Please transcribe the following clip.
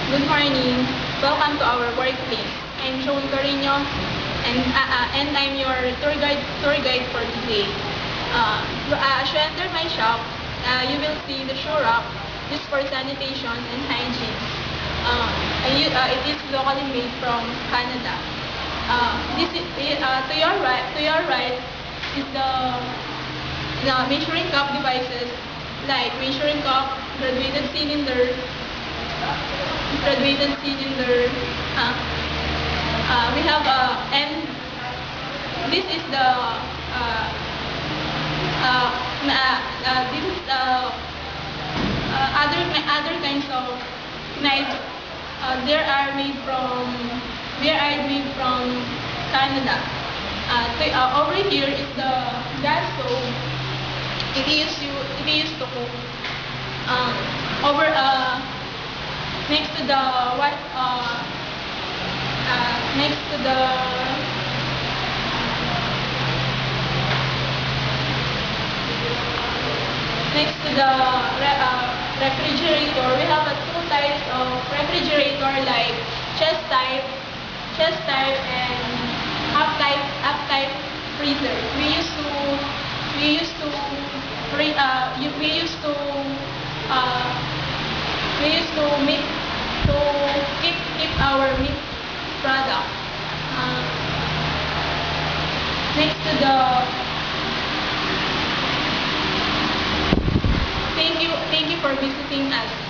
Good morning. Welcome to our workplace. I'm Joey Carino, and I'm your tour guide for today. As you enter my shop, you will see the shoe rack used for sanitation and hygiene. It is locally made from Canada. To your right is the measuring cup devices like measuring cup, graduated cylinder, uh, we have and this is the this is the other kinds of knives. They are made from Canada. Over here is the gas stove. It is used to cook. Over next to the what next to the refrigerator, we have two types of refrigerator like chest type and half type freezer. Uh, we used to make to keep our meat product. Uh, next to the thank you for visiting us.